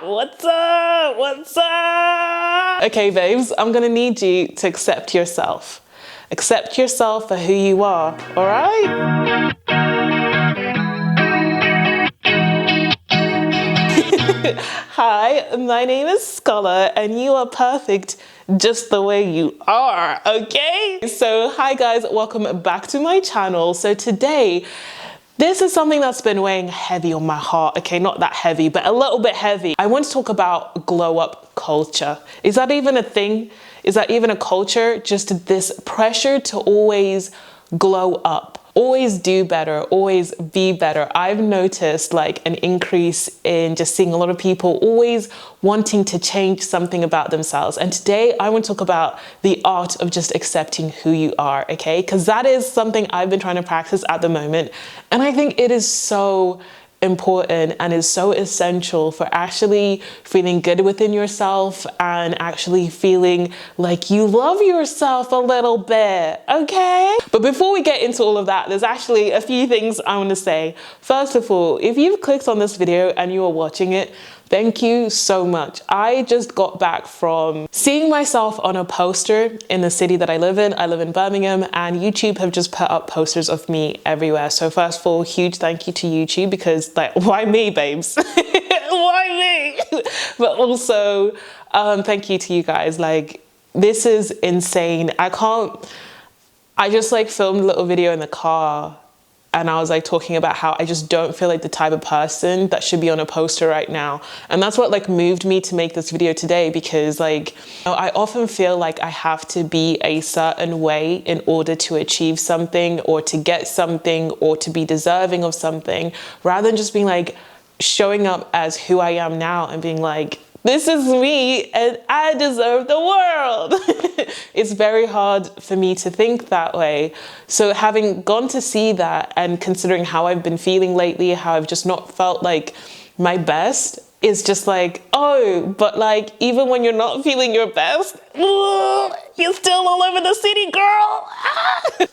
What's up? What's up? Okay, babes, I'm gonna need you to accept yourself. Accept yourself for who you are, all right? Hi, my name is Scola and you are perfect just the way you are, okay? So hi guys, welcome back to my channel. So today, this is something that's been weighing heavy on my heart. Okay, not that heavy, but a little bit heavy. I want to talk about glow up culture. Is that even a thing? Is that even a culture? Just this pressure to always glow up. Always do better, always be better. I've noticed like an increase in just seeing a lot of people always wanting to change something about themselves. And today I want to talk about the art of just accepting who you are, okay? Because that is something I've been trying to practice at the moment. And I think it is so important and is so essential for actually feeling good within yourself and actually feeling like you love yourself a little bit, okay? But before we get into all of that, there's actually a few things I want to say. First of all, if you've clicked on this video and you are watching it, thank you so much. I just got back from seeing myself on a poster in the city that I live in. I live in Birmingham, and YouTube have just put up posters of me everywhere. So first of all, huge thank you to YouTube, because like, why me, babes? Why me? But also, thank you to you guys. Like, this is insane. I just like filmed a little video in the car, and I was like talking about how I just don't feel like the type of person that should be on a poster right now. And that's what like moved me to make this video today, because like, you know, I often feel like I have to be a certain way in order to achieve something or to get something or to be deserving of something, rather than just being like showing up as who I am now and being like, this is me and I deserve the world. It's very hard for me to think that way. So having gone to see that and considering how I've been feeling lately, how I've just not felt like my best, is just like, oh, but like, even when you're not feeling your best, you're still all over the city, girl.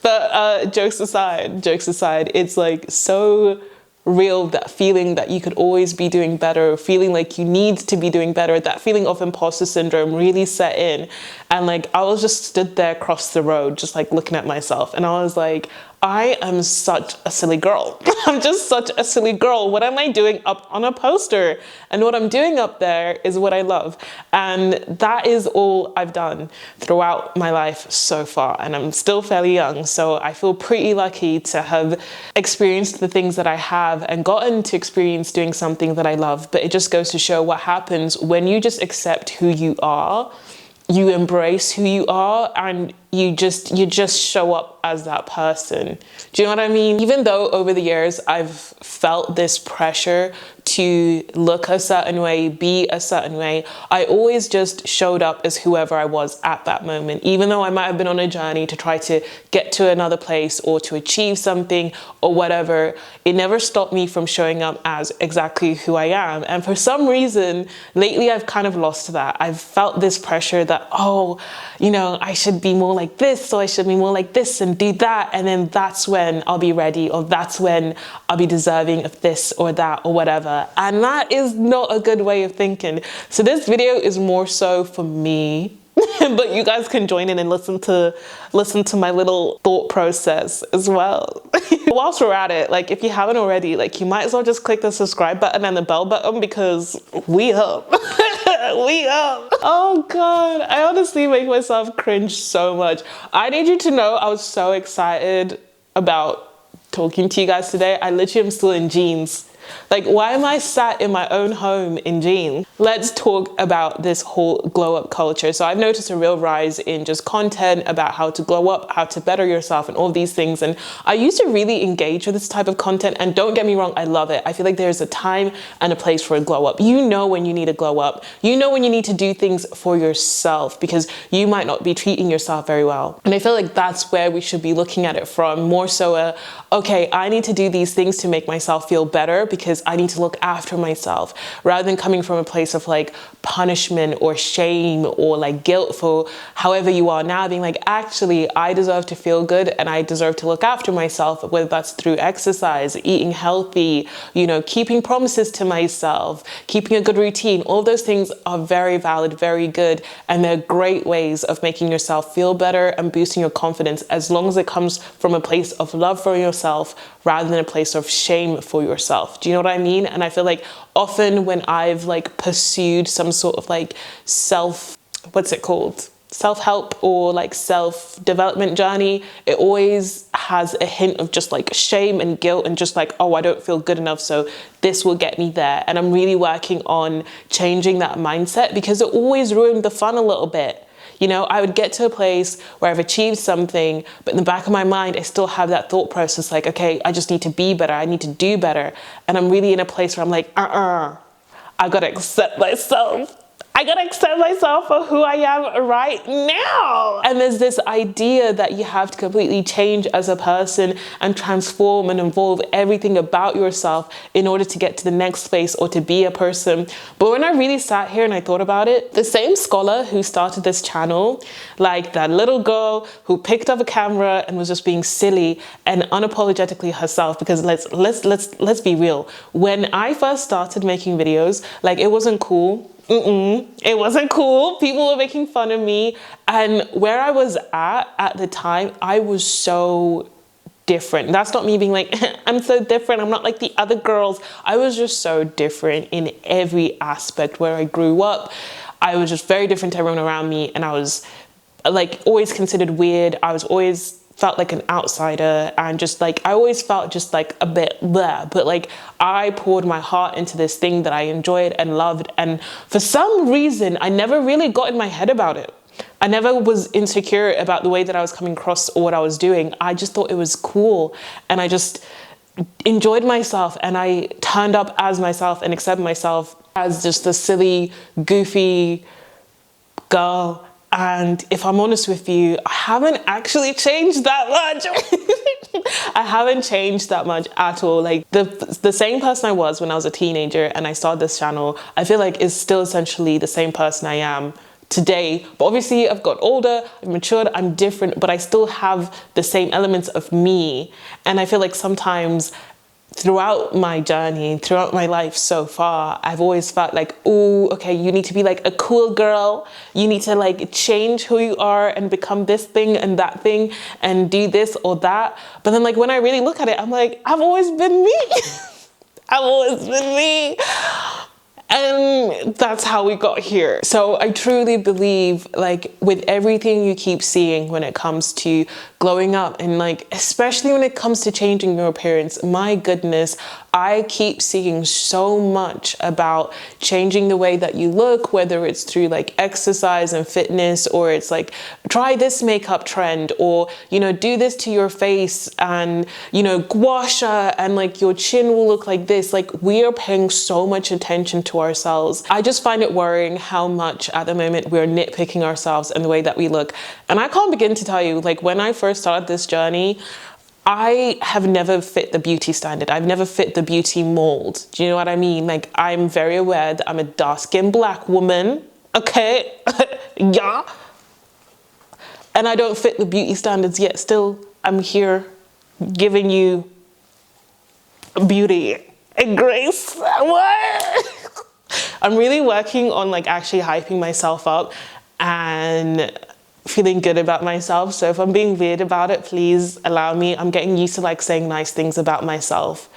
But jokes aside, it's like so real, that feeling that you could always be doing better, feeling like you need to be doing better, that feeling of imposter syndrome really set in. And like, I was just stood there across the road, just like looking at myself, and I was like, I am such a silly girl. I'm just such a silly girl. What am I doing up on a poster? And what I'm doing up there is what I love. And that is all I've done throughout my life so far. And I'm still fairly young, so I feel pretty lucky to have experienced the things that I have and gotten to experience doing something that I love. But it just goes to show what happens when you just accept who you are, you embrace who you are, and you just show up as that person. Do you know what I mean? Even though over the years I've felt this pressure to look a certain way, be a certain way, I always just showed up as whoever I was at that moment. Even though I might have been on a journey to try to get to another place or to achieve something or whatever, it never stopped me from showing up as exactly who I am. And for some reason, lately I've kind of lost that. I've felt this pressure that, oh, you know, I should be more like this, so I should be more like this and do that, and then that's when I'll be ready, or that's when I'll be deserving of this or that or whatever. And that is not a good way of thinking. So this video is more so for me, but you guys can join in and listen to my little thought process as well. Whilst we're at it, like, if you haven't already, like, you might as well just click the subscribe button and the bell button, because we up. We up. Oh God, I honestly make myself cringe so much. I need you to know I was so excited about talking to you guys today. I literally am still in jeans. Like, why am I sat in my own home in jeans? Let's talk about this whole glow up culture. So I've noticed a real rise in just content about how to glow up, how to better yourself, and all these things. And I used to really engage with this type of content, and don't get me wrong, I love it. I feel like there's a time and a place for a glow up. You know when you need a glow up. You know when you need to do things for yourself, because you might not be treating yourself very well. And I feel like that's where we should be looking at it from, more so okay, I need to do these things to make myself feel better, because I need to look after myself, rather than coming from a place of like punishment or shame or like guilt for however you are now, being like, actually, I deserve to feel good and I deserve to look after myself, whether that's through exercise, eating healthy, you know, keeping promises to myself, keeping a good routine. All those things are very valid, very good, and they're great ways of making yourself feel better and boosting your confidence, as long as it comes from a place of love for yourself rather than a place of shame for yourself. Do you know what I mean? And I feel like often when I've like pursued some sort of like self-help or like self-development journey, it always has a hint of just like shame and guilt and just like, oh, I don't feel good enough, so this will get me there. And I'm really working on changing that mindset, because it always ruined the fun a little bit. You know, I would get to a place where I've achieved something, but in the back of my mind, I still have that thought process like, okay, I just need to be better. I need to do better. And I'm really in a place where I'm like, I gotta accept myself. I gotta accept myself for who I am right now. And there's this idea that you have to completely change as a person and transform and evolve everything about yourself in order to get to the next place or to be a person. But when I really sat here and I thought about it, the same Scola who started this channel, like that little girl who picked up a camera and was just being silly and unapologetically herself, because let's be real. When I first started making videos, like, it wasn't cool. It wasn't cool. People were making fun of me. And where I was at the time, I was so different. That's not me being like, I'm so different, I'm not like the other girls. I was just so different in every aspect. Where I grew up, I was just very different to everyone around me. And I was like always considered weird. I was always felt like an outsider, and just like I always felt just like a bit blah, but like I poured my heart into this thing that I enjoyed and loved, and for some reason I never really got in my head about it. I never was insecure about the way that I was coming across or what I was doing. I just thought it was cool, and I just enjoyed myself, and I turned up as myself and accepted myself as just a silly, goofy girl. And if I'm honest with you, I haven't actually changed that much. I haven't changed that much at all. Like the same person I was when I was a teenager and I started this channel, I feel like is still essentially the same person I am today. But obviously I've got older, I've matured, I'm different, but I still have the same elements of me. And I feel like sometimes throughout my journey, throughout my life so far, I've always felt like, oh, okay, you need to be like a cool girl. You need to like change who you are and become this thing and that thing and do this or that. But then like when I really look at it, I'm like, I've always been me. I've always been me. And that's how we got here. So I truly believe, like, with everything you keep seeing when it comes to glowing up, and like especially when it comes to changing your appearance, my goodness, I keep seeing so much about changing the way that you look, whether it's through like exercise and fitness, or it's like try this makeup trend, or you know, do this to your face, and you know, gua sha, and like your chin will look like this. Like, we are paying so much attention to ourselves. I just find it worrying how much at the moment we're nitpicking ourselves and the way that we look. And I can't begin to tell you, like, when I first started this journey, I have never fit the beauty standard. I've never fit the beauty mold. Do you know what I mean? Like, I'm very aware that I'm a dark-skinned black woman, okay? Yeah. And I don't fit the beauty standards yet. Still, I'm here giving you beauty and grace. What? I'm really working on like actually hyping myself up and feeling good about myself. So if I'm being weird about it, please allow me. I'm getting used to like saying nice things about myself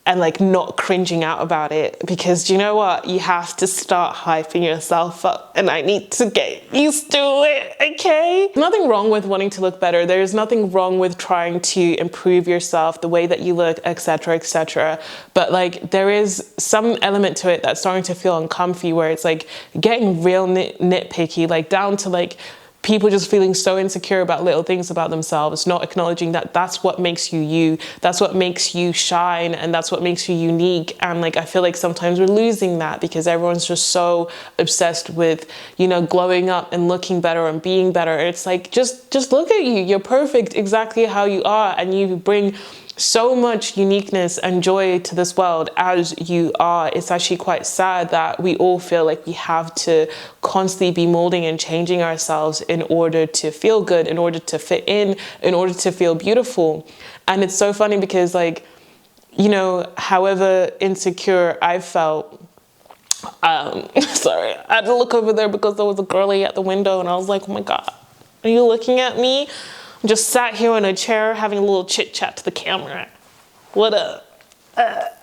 and like not cringing out about it, because do you know what? You have to start hyping yourself up, and I need to get used to it, okay? Nothing wrong with wanting to look better. There's nothing wrong with trying to improve yourself, the way that you look, etc., etc. But like, there is some element to it that's starting to feel uncomfy, where it's like getting real nitpicky, like down to like people just feeling so insecure about little things about themselves, not acknowledging that that's what makes you you, that's what makes you shine, and that's what makes you unique. And like, I feel like sometimes we're losing that because everyone's just so obsessed with, you know, glowing up and looking better and being better. It's like, just look at you. You're perfect exactly how you are, and you bring so much uniqueness and joy to this world as you are. It's actually quite sad that we all feel like we have to constantly be molding and changing ourselves in order to feel good, in order to fit in order to feel beautiful. And it's so funny because, like, you know, however insecure I felt, sorry, I had to look over there because there was a girlie at the window and I was like, oh my God, are you looking at me? I'm just sat here in a chair having a little chit chat to the camera. What up?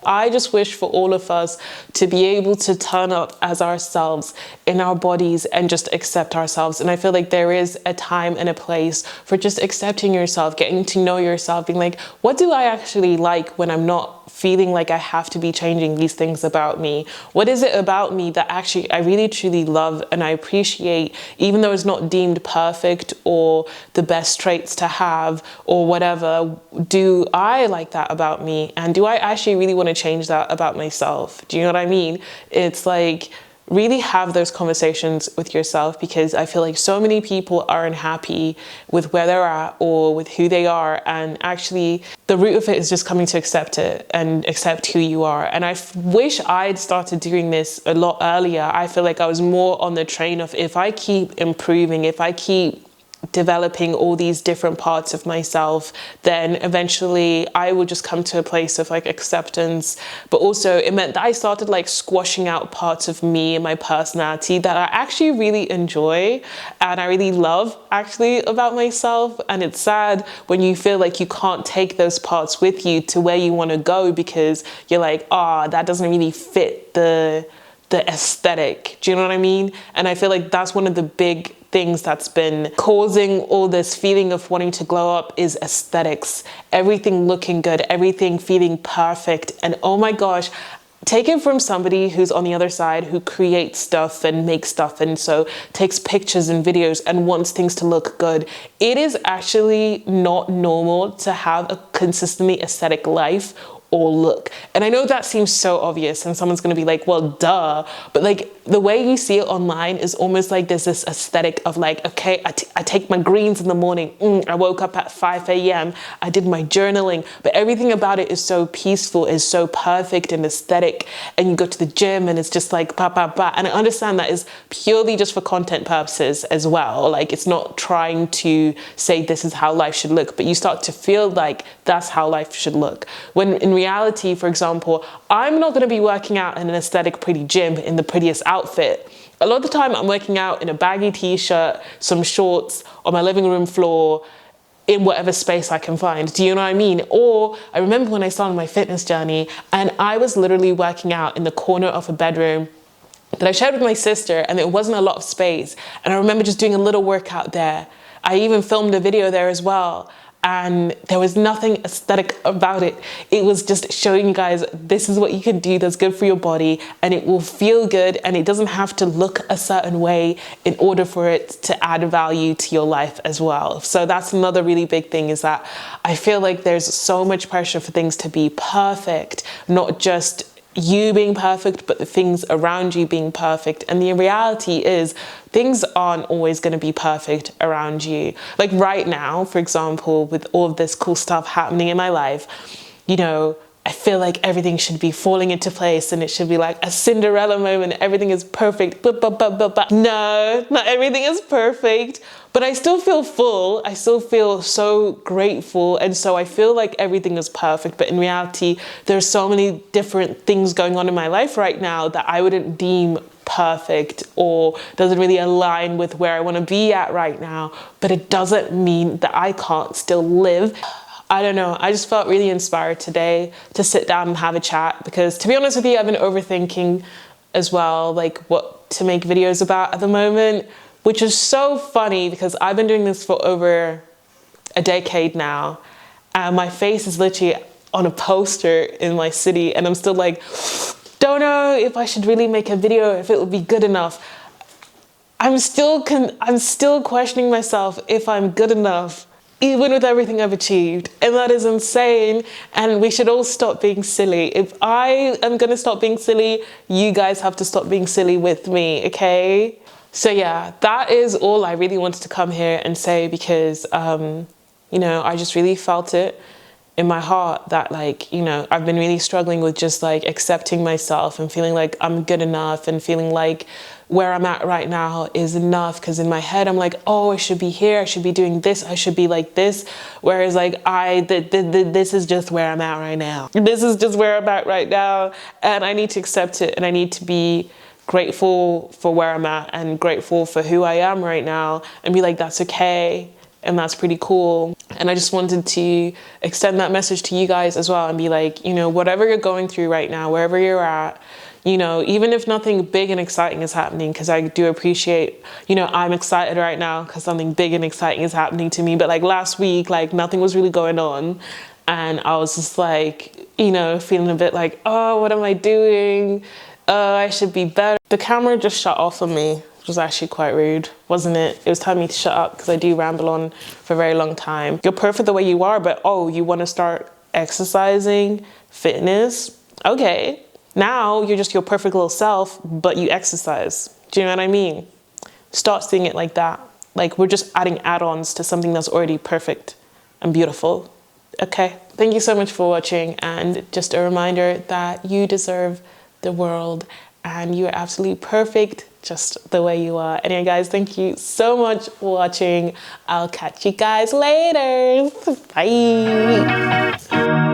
I just wish for all of us to be able to turn up as ourselves in our bodies and just accept ourselves. And I feel like there is a time and a place for just accepting yourself, getting to know yourself, being like, what do I actually like when I'm not feeling like I have to be changing these things about me? What is it about me that actually I really truly love and I appreciate, even though it's not deemed perfect or the best traits to have or whatever? Do I like that about me? And do I actually really want to change that about myself? Do you know what I mean? It's like, really have those conversations with yourself, because I feel like so many people are unhappy with where they're at or with who they are, and actually the root of it is just coming to accept it and accept who you are. And I wish I'd started doing this a lot earlier. I feel like I was more on the train of, if I keep improving, if I keep developing all these different parts of myself, then eventually I will just come to a place of like acceptance. But also it meant that I started like squashing out parts of me and my personality that I actually really enjoy and I really love actually about myself. And it's sad when you feel like you can't take those parts with you to where you want to go, because you're like, that doesn't really fit the aesthetic. Do you know what I mean? And I feel like that's one of the big things that's been causing all this feeling of wanting to glow up is aesthetics. Everything looking good, everything feeling perfect. And oh my gosh, take it from somebody who's on the other side, who creates stuff and makes stuff, and so takes pictures and videos and wants things to look good. It is actually not normal to have a consistently aesthetic life or look. And I know that seems so obvious and someone's going to be like, well, duh. But like the way you see it online is almost like there's this aesthetic of like, okay, I take my greens in the morning. I woke up at 5 a.m. I did my journaling, but everything about it is so peaceful, is so perfect and aesthetic. And you go to the gym and it's just like, ba, ba, ba. And I understand that is purely just for content purposes as well. Like it's not trying to say this is how life should look, but you start to feel like that's how life should look. When in reality, for example, I'm not going to be working out in an aesthetic pretty gym in the prettiest outfit. A lot of the time I'm working out in a baggy t-shirt, some shorts on my living room floor, in whatever space I can find. Do you know what I mean? Or I remember when I started my fitness journey and I was literally working out in the corner of a bedroom that I shared with my sister, and there wasn't a lot of space. And I remember just doing a little workout there. I even filmed a video there as well. And there was nothing aesthetic about it. It was just showing you guys, this is what you can do that's good for your body, and it will feel good, and it doesn't have to look a certain way in order for it to add value to your life as well. So that's another really big thing, is that I feel like there's so much pressure for things to be perfect, not just you being perfect, but the things around you being perfect. And the reality is things aren't always going to be perfect around you. Like right now, for example, with all of this cool stuff happening in my life, you know, I feel like everything should be falling into place and it should be like a Cinderella moment. Everything is perfect. No, not everything is perfect, but I still feel full. I still feel so grateful. And so I feel like everything is perfect. But in reality, there's so many different things going on in my life right now that I wouldn't deem perfect or doesn't really align with where I want to be at right now. But it doesn't mean that I can't still live. I don't know, I just felt really inspired today to sit down and have a chat, because to be honest with you, I've been overthinking as well, like what to make videos about at the moment, which is so funny because I've been doing this for over a decade now, and my face is literally on a poster in my city, and I'm still like, don't know if I should really make a video, if it would be good enough. I'm still questioning myself if I'm good enough, even with everything I've achieved. And that is insane. And we should all stop being silly. If I am gonna stop being silly, you guys have to stop being silly with me, okay? So yeah, that is all I really wanted to come here and say, because, you know, I just really felt it. in my heart that like, you know, I've been really struggling with just like accepting myself and feeling like I'm good enough and feeling like where I'm at right now is enough. Because in my head, I'm like, oh, I should be here. I should be doing this. I should be like this. Whereas like this is just where I'm at right now. This is just where I'm at right now. And I need to accept it. And I need to be grateful for where I'm at and grateful for who I am right now and be like, that's okay. And that's pretty cool. And I just wanted to extend that message to you guys as well and be like, you know, whatever you're going through right now, wherever you're at, you know, even if nothing big and exciting is happening, because I do appreciate, you know, I'm excited right now because something big and exciting is happening to me. But like last week, like nothing was really going on. And I was just like, you know, feeling a bit like, oh, what am I doing? I should be better. The camera just shut off on me. Which was actually quite rude, wasn't it? It was telling me to shut up because I do ramble on for a very long time. You're perfect the way you are, but oh, you want to start exercising, fitness? Okay. Now you're just your perfect little self, but you exercise. Do you know what I mean? Start seeing it like that. Like we're just adding add-ons to something that's already perfect and beautiful. Okay. Thank you so much for watching. And just a reminder that you deserve the world and you are absolutely perfect just the way you are. Anyway, guys, thank you so much for watching. I'll catch you guys later. Bye.